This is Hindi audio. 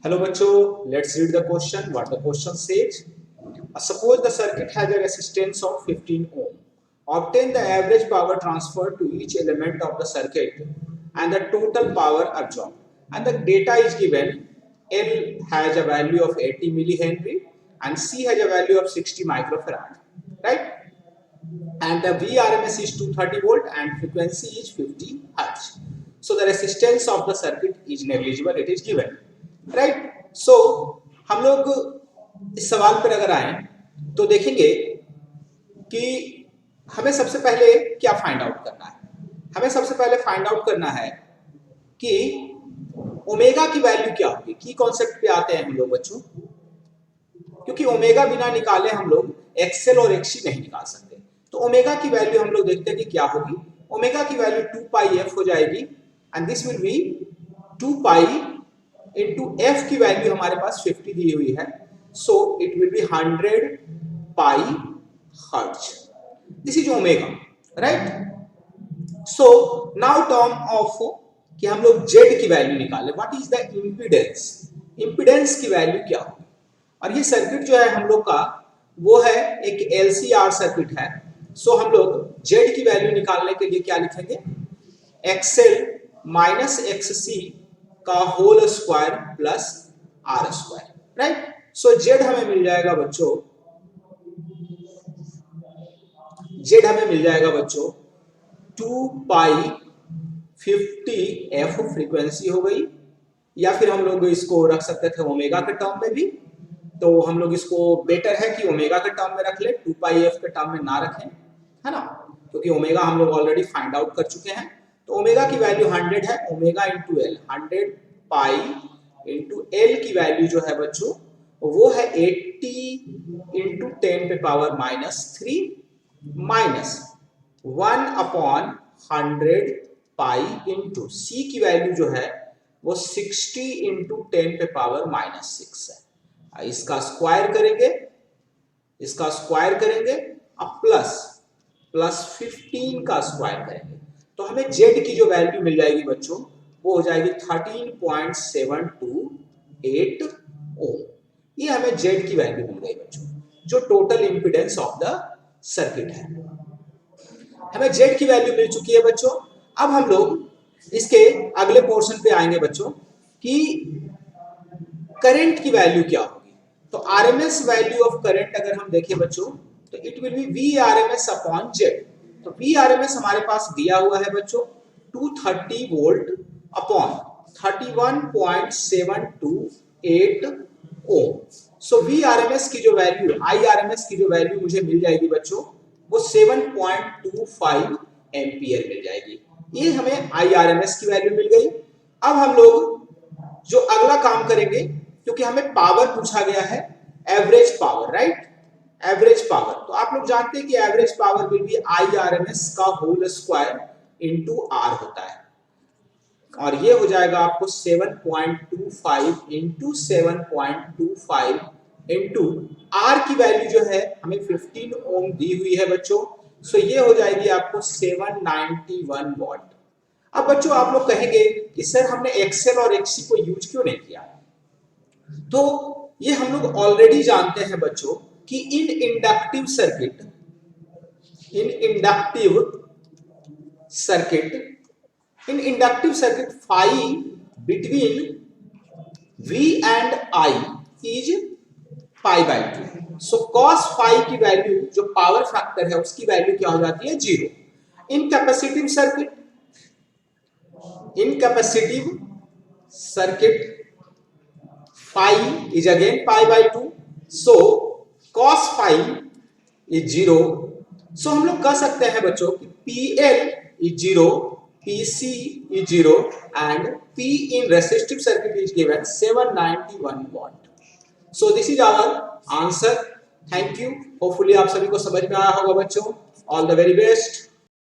Hello bachcho, let's read the question. What the question says. Suppose the circuit has a resistance of 15 ohm. Obtain the average power transferred to each element of the circuit and the total power absorbed. And the data is given. L has a value of 80 millihenry and C has a value of 60 microfarad. Right? And the VRMS is 230 volt and frequency is 50 hertz. So the resistance of the circuit is negligible. It is given. Right so हम लोग इस सवाल पर अगर आए तो देखेंगे कि हमें सबसे पहले क्या फाइंड आउट करना है। हमें सबसे पहले फाइंड आउट करना है कि ओमेगा की वैल्यू क्या होगी। की कॉन्सेप्ट पे आते हैं हम लोग बच्चों, क्योंकि ओमेगा बिना निकाले हम लोग एक्सएल और एक्सी नहीं निकाल सकते। तो ओमेगा की वैल्यू हम लोग देखते हैं कि क्या होगी। ओमेगा की वैल्यू 2 पाई एफ हो जाएगी and this will be 2 pi into F की वैल्यू हमारे पास 50 दी हुई है, so it will B 100 pi hertz. This is omega, right. So now term of कि हम लोग जेड की वैल्यू निकाले। What is the impedance, impedance की वैल्यू क्या होगी। और ये सर्किट जो है हम लोग का वो है एक एलसीआर सर्किट है। सो हम लोग जेड की वैल्यू निकालने के लिए क्या लिखेंगे, एक्सएल माइनस एक्ससी का whole square plus R square, right. So Z हमें मिल जाएगा बच्चों, जेड हमें मिल जाएगा बच्चों 2 पाई 50 एफ फ्रीक्वेंसी हो गई, या फिर हम लोग इसको रख सकते थे ओमेगा के टर्म में भी। तो हम लोग इसको बेटर है कि ओमेगा के टर्म में रख ले, 2 पाई एफ के टर्म में ना रखें, है ना, क्योंकि ओमेगा हम लोग ऑलरेडी फाइंड आउट कर चुके हैं। तो ओमेगा की वैल्यू 100 है, omega into L 100 pi into L की वैल्यू जो है बच्चों वो है 80 इंटू 10 पे power -3 minus 1 upon 100 pi into C की वैल्यू जो है वो 60 इंटू 10 पे पावर -6 है। इसका स्क्वायर करेंगे, इसका स्क्वायर करेंगे, अब प्लस 15 का स्क्वायर करेंगे तो हमें जेड की जो वैल्यू मिल जाएगी बच्चों वो हो जाएगी 13.728 ओम। ये हमें जेड की वैल्यू मिल गई बच्चों, जो total impedance of the circuit है। हमें जेड की वैल्यू मिल चुकी है बच्चों। अब हम लोग इसके अगले पोर्शन पे आएंगे बच्चों कि करंट की वैल्यू क्या होगी। तो आरएमएस वैल्यू ऑफ करंट अगर हम देखें बच्चों तो it will be V RMS upon Z. तो वी आरएमएस हमारे पास दिया हुआ है बच्चों 230 volt upon 31.728 ohm. So V RMS की जो वैल्यू, आई आरएमएस की जो वैल्यू मुझे मिल जाएगी बच्चों वो 7.25 एम्पियर मिल जाएगी। ये हमें आई आरएमएस की वैल्यू मिल गई। अब हम लोग जो अगला काम करेंगे, क्योंकि हमें पावर पूछा गया है, average power, right, average power. तो आप लोग जानते हैं कि average power will be I RMS का होल स्क्वायर इंटू आर होता है, और ये हो जाएगा आपको 7.25 इंटू 7.25 इंटू आर की वैल्यू जो है हमें 15 ओम दी हुई है बच्चों। सो ये हो जाएगी आपको 791 वॉट। अब बच्चों आप लोग कहेंगे कि सर हमने एक्सएल और एक्सी को यूज क्यों नहीं किया। तो ये हम लोग ऑलरेडी जानते हैं बच्चों कि in inductive circuit, in inductive circuit phi between V and I is pi by 2। So cos phi की वैल्यू जो पावर फैक्टर है उसकी वैल्यू क्या हो जाती है, 0। In capacitive circuit phi is again pi by 2, so cos phi is 0। सो हम लोग कह सकते हैं बच्चों कि PL is 0, PC is 0 and P in resistive circuit is given 791 watt। So this is our answer। Thank you। Hopefully आप सभी को समझ में आया होगा बच्चों। All the very best।